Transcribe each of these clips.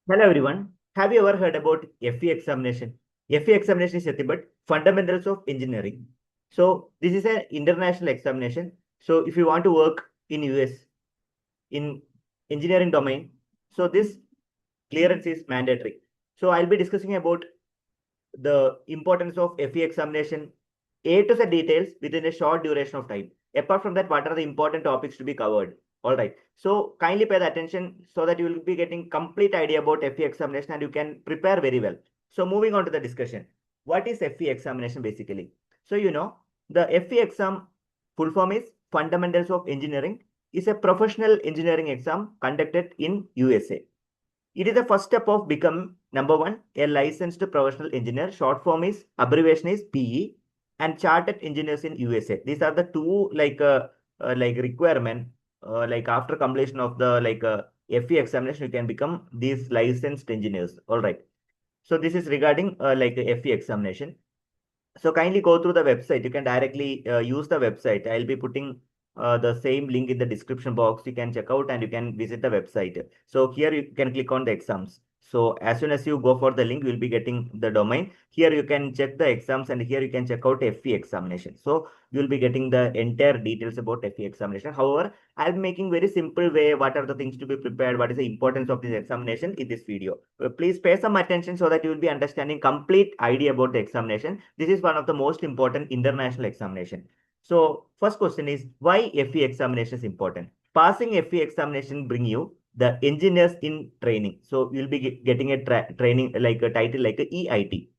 Hello everyone. Have you ever heard about FE examination? FE examination is nothing but fundamentals of engineering. So this is an international examination. So if you want to work in US in engineering domain, so this clearance is mandatory. So I'll be discussing about the importance of FE examination, A to Z details within a short duration of time. Apart from that, what are the important topics to be covered? All right. So kindly pay the attention so that you will be getting complete idea about FE examination and you can prepare very well. So moving on to the discussion. What is FE examination basically? So the FE exam full form is Fundamentals of Engineering is a professional engineering exam conducted in USA. It is the first step of become number one, a licensed professional engineer. Short form is abbreviation is PE and chartered engineers in USA. These are the two like requirement like after completion of the FE examination, you can become these licensed engineers. All right. So this is regarding like the FE examination. So kindly go through the website. You can directly use the website. I'll be putting the same link in the description box. You can check out and you can visit the website. So here you can click on the exams. So as soon as you go for the link, you will be getting the domain. Here you can check the exams and here you can check out FE examination. So you will be getting the entire details about FE examination. However, I'll be making very simple way. What are the things to be prepared? What is the importance of this examination in this video? Please pay some attention so that you will be understanding complete idea about the examination. This is one of the most important international examination. So first question is why FE examination is important? Passing FE examination bring you the engineers in training. So you'll be getting a training like a title like a EIT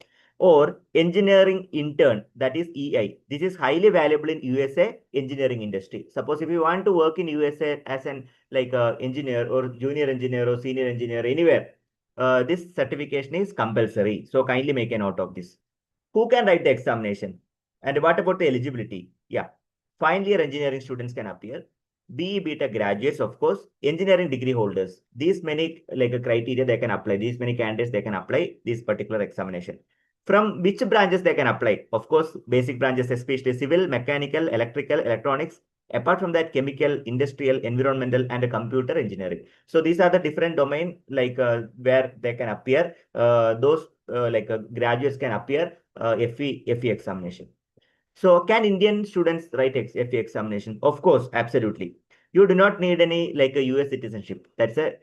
or engineering intern, that is EI. This is highly valuable in USA engineering industry. Suppose if you want to work in USA as an engineer or junior engineer or senior engineer anywhere, this certification is compulsory. So kindly make a note of this. Who can write the examination? And what about the eligibility? Yeah, final year engineering students can appear. BE BTech graduates, of course, engineering degree holders. These many like a criteria they can apply. These many candidates they can apply this particular examination. From which branches they can apply? Of course, basic branches, especially civil, mechanical, electrical, electronics. Apart from that, chemical, industrial, environmental, and computer engineering. So these are the different domain where they can appear. Those graduates can appear FE examination. So can Indian students write FE examination? Of course, absolutely. You do not need any like a US citizenship. That's a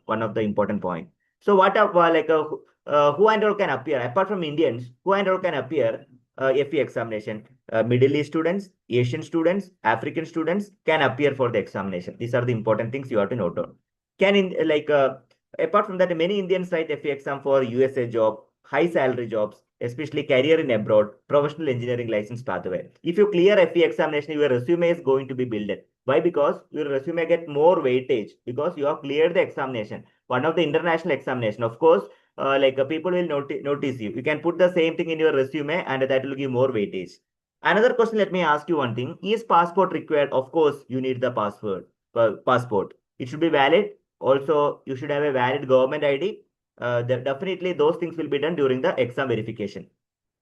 one of the important point. So what are who and all can appear apart from Indians? Who and all can appear FE examination? Middle East students, Asian students, African students can appear for the examination. These are the important things you have to note down. Can in apart from that, many Indians write FE exam for USA job, high salary jobs, especially career in abroad, professional engineering license pathway. If you clear FE examination, your resume is going to be built. Why? Because your resume get more weightage because you have cleared the examination. One of the international examination, of course, people will notice you. You can put the same thing in your resume and that will give more weightage. Another question, let me ask you one thing. Is passport required? Of course, you need the passport. It should be valid. Also, you should have a valid government ID. Definitely those things will be done during the exam verification.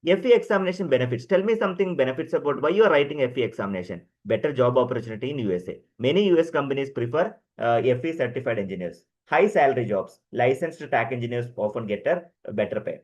FE examination benefits. Tell me something benefits about why you are writing FE examination. Better job opportunity in USA. Many US companies prefer FE certified engineers. High salary jobs. Licensed tech engineers often get a better pay.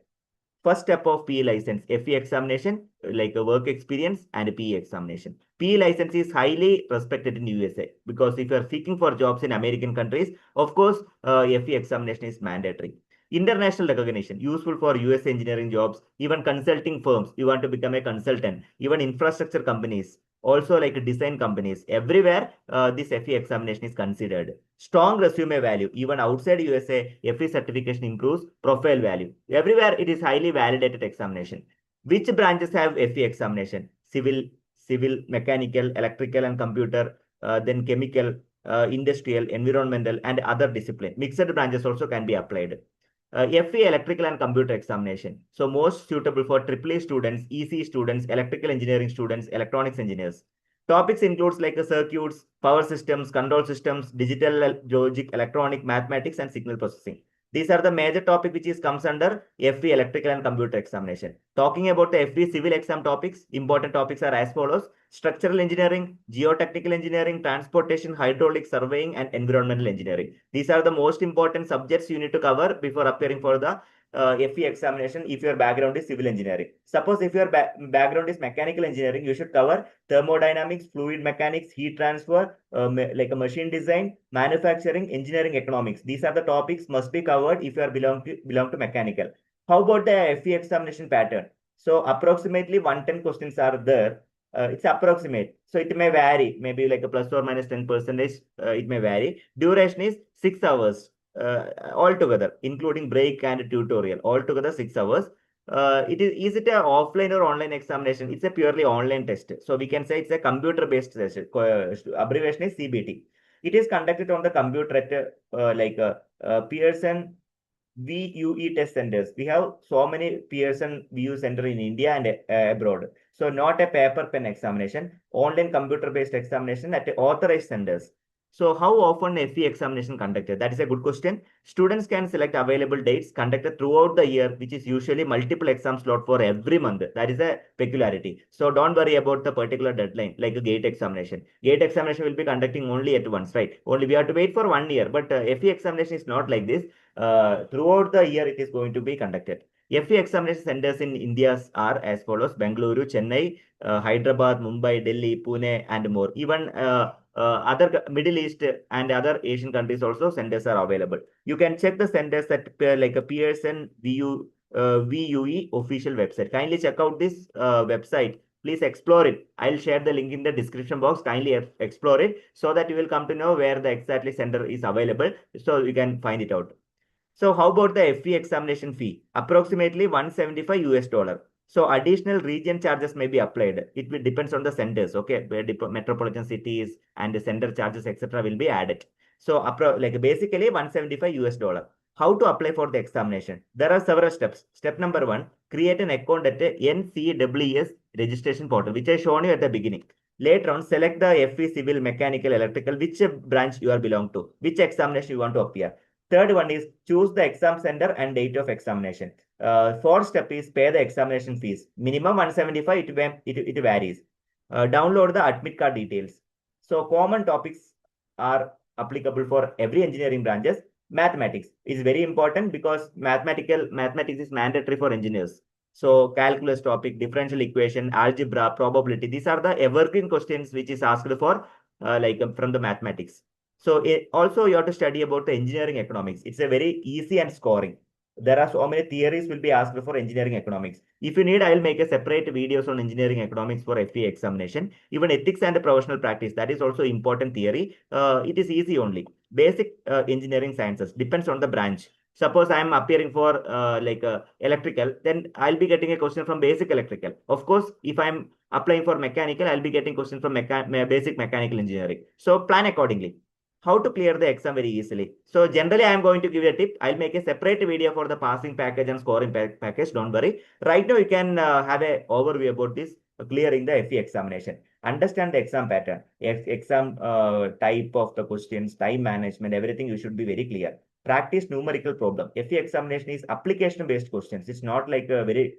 First step of PE license, FE examination, like a work experience and a PE examination. PE license is highly respected in USA because if you are seeking for jobs in American countries, of course, FE examination is mandatory. International recognition, useful for US engineering jobs, even consulting firms. You want to become a consultant, even infrastructure companies, also like design companies. Everywhere, this FE examination is considered. Strong resume value. Even outside USA, FE certification improves profile value. Everywhere it is highly validated examination. Which branches have FE examination? Civil, mechanical, electrical and computer, then chemical, industrial, environmental and other discipline. Mixed branches also can be applied. FE electrical and computer examination. So most suitable for EEE students, EC students, electrical engineering students, electronics engineers. Topics includes like the circuits, power systems, control systems, digital logic, electronic, mathematics, and signal processing. These are the major topic which is comes under FE electrical and computer examination. Talking about the FE civil exam topics, important topics are as follows: structural engineering, geotechnical engineering, transportation, hydraulic surveying, and environmental engineering. These are the most important subjects you need to cover before appearing for the FE examination if your background is civil engineering. Suppose if your background is mechanical engineering, you should cover thermodynamics, fluid mechanics, heat transfer, like a machine design, manufacturing, engineering, economics. These are the topics must be covered if you are belong to mechanical. How about the FE examination pattern? So approximately 110 questions are there. It's approximate, so it may vary, maybe like a plus or minus 10%. It may vary. Duration is 6 hours altogether, including break and tutorial. Altogether 6 hours. Is it a offline or online examination? It's a purely online test. So we can say it's a computer-based test. Abbreviation is CBT. It is conducted on the computer at Pearson VUE test centers. We have so many Pearson VUE center in India and abroad. So not a paper pen examination, online computer-based examination at authorized centers. So how often FE examination conducted? That is a good question. Students can select available dates conducted throughout the year, which is usually multiple exam slot for every month. That is a peculiarity. So don't worry about the particular deadline, like a gate examination. Gate examination will be conducting only at once, right? Only we have to wait for 1 year, but FE examination is not like this. Throughout the year, it is going to be conducted. FE examination centers in India are as follows: Bengaluru, Chennai, Hyderabad, Mumbai, Delhi, Pune, and more. Even other Middle East and other Asian countries also centers are available. You can check the centers at like a Pearson VUE official website. Kindly check out this website. Please explore it. I'll share the link in the description box. Kindly explore it so that you will come to know where the exactly center is available, so you can find it out. So how about the FE examination fee? Approximately 175 US dollar. So additional region charges may be applied. It will depends on the centers, okay? Where metropolitan cities and the center charges, etc., will be added. So like basically 175 US dollar. How to apply for the examination? There are several steps. Step number 1, create an account at the NCEES registration portal, which I shown you at the beginning. Later on, select the FE civil, mechanical, electrical, which branch you are belong to, which examination you want to appear. Third one is choose the exam center and date of examination. Fourth step is pay the examination fees. Minimum 175, it varies. Download the admit card details. So common topics are applicable for every engineering branches. Mathematics is very important because mathematics is mandatory for engineers. So calculus topic, differential equation, algebra, probability, these are the evergreen questions which is asked for from the mathematics. So also you have to study about the engineering economics. It's a very easy and scoring. There are so many theories will be asked for engineering economics. If you need, I will make a separate videos on engineering economics for FE examination. Even ethics and professional practice, that is also important theory. It is easy only. Basic engineering sciences depends on the branch. Suppose I am appearing for electrical, then I'll be getting a question from basic electrical. Of course, if I'm applying for mechanical, I'll be getting questions from basic mechanical engineering. So plan accordingly. How to clear the exam very easily. So generally, I am going to give you a tip. I'll make a separate video for the passing package and scoring package. Don't worry. Right now, you can have a overview about this clearing the FE examination. Understand the exam pattern, exam type of the questions, time management, everything you should be very clear. Practice numerical problem. FE examination is application-based questions. It's not like a very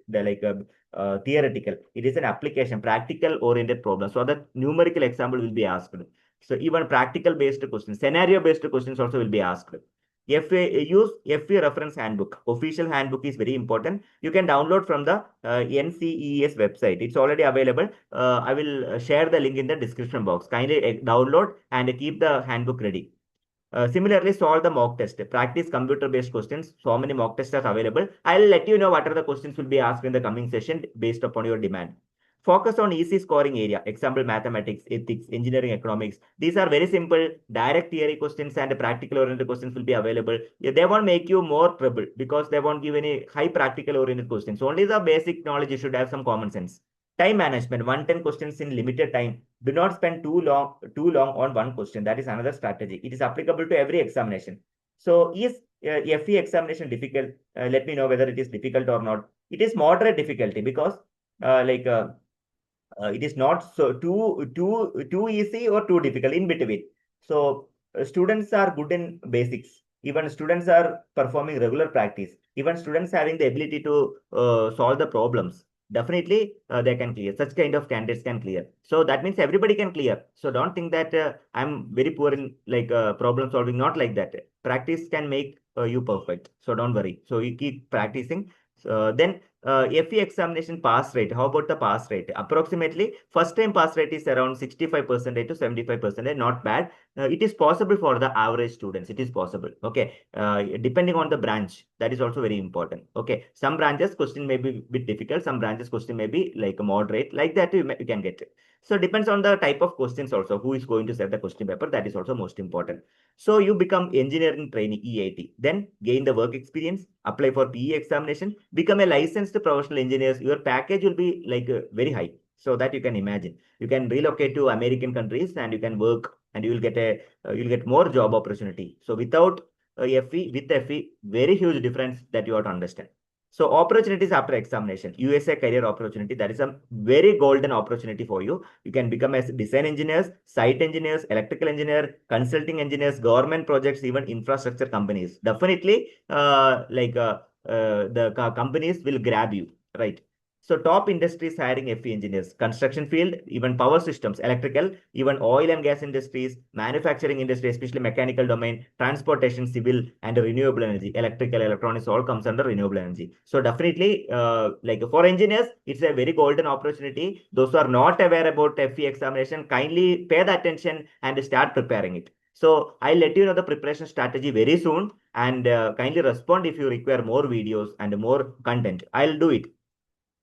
theoretical. It is an application, practical-oriented problem. So the numerical example will be asked. So even practical based questions, scenario based questions also will be asked. Use FE reference handbook. Official handbook is very important. You can download from the NCEES website. It's already available. I will share the link in the description box. Kindly download and keep the handbook ready. Similarly, solve the mock test. Practice computer-based questions. So many mock tests are available. I'll let you know what are the questions will be asked in the coming session based upon your demand. Focus on easy scoring area. Example, mathematics, ethics, engineering, economics. These are very simple, direct theory questions and practical oriented questions will be available. Yeah, they won't make you more trouble because they won't give any high practical oriented questions. Only the basic knowledge, you should have some common sense. Time management, 110 questions in limited time. Do not spend too long on one question. That is another strategy. It is applicable to every examination. So is FE examination difficult? Let me know whether it is difficult or not. It is moderate difficulty because it is not so too easy or too difficult, in between. So students are good in basics. even students are performing regular practice, even students having the ability to solve the problems, definitely they can clear. Such kind of candidates can clear. So that means everybody can clear. So don't think that I'm very poor in like problem solving. Not like that. Practice can make you perfect. So don't worry. So you keep practicing. Then FE examination pass rate. How about the pass rate? Approximately first time pass rate is around 65% to 75%. Not bad. It is possible for the average students. It is possible. Okay. Depending on the branch, that is also very important. Okay. Some branches question may be a bit difficult. Some branches question may be like moderate. Like that you can get it. So depends on the type of questions also. Who is going to set the question paper? That is also most important. So you become engineering trainee EIT, then gain the work experience, apply for PE examination, become a licensed professional engineer. Your package will be like very high. So that you can imagine. You can relocate to American countries and you can work and you will get you'll get more job opportunity. So without FE, with FE, very huge difference that you have to understand. So opportunities after examination, USA career opportunity, that is a very golden opportunity for you. You can become as design engineers, site engineers, electrical engineer, consulting engineers, government projects, even infrastructure companies. Definitely, the companies will grab you, right? So top industries hiring FE engineers, construction field, even power systems, electrical, even oil and gas industries, manufacturing industry, especially mechanical domain, transportation, civil, and renewable energy, electrical, electronics, all comes under renewable energy. So definitely, like for engineers, it's a very golden opportunity. Those who are not aware about FE examination, kindly pay the attention and start preparing it. So I'll let you know the preparation strategy very soon, and kindly respond if you require more videos and more content. I'll do it.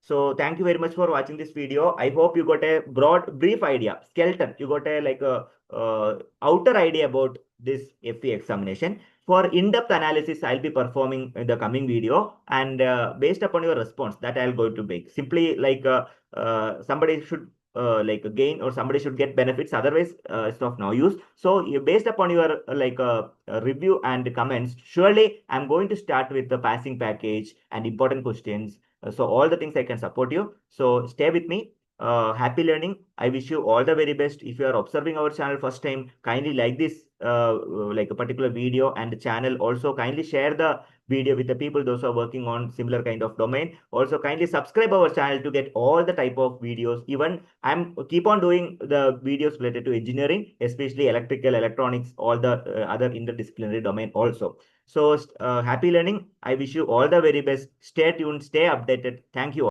So thank you very much for watching this video. I hope you got a broad, brief idea, skeleton. You got a like a outer idea about this FE examination. For in-depth analysis, I'll be performing in the coming video, and based upon your response, that I'll go to make. Simply like somebody should like gain or somebody should get benefits. Otherwise, it's of no use. So based upon your review and comments, surely I'm going to start with the passing package and important questions, so all the things I can support you. So stay with me. Happy learning. I wish you all the very best. If you are observing our channel first time, kindly like this like a particular video and the channel. Also kindly share the video with the people those who are working on similar kind of domain. Also kindly subscribe our channel to get all the type of videos. Even I'm keep on doing the videos related to engineering, especially electrical, electronics, all the other interdisciplinary domain also. So happy learning. I wish you all the very best. Stay tuned, stay updated. Thank you.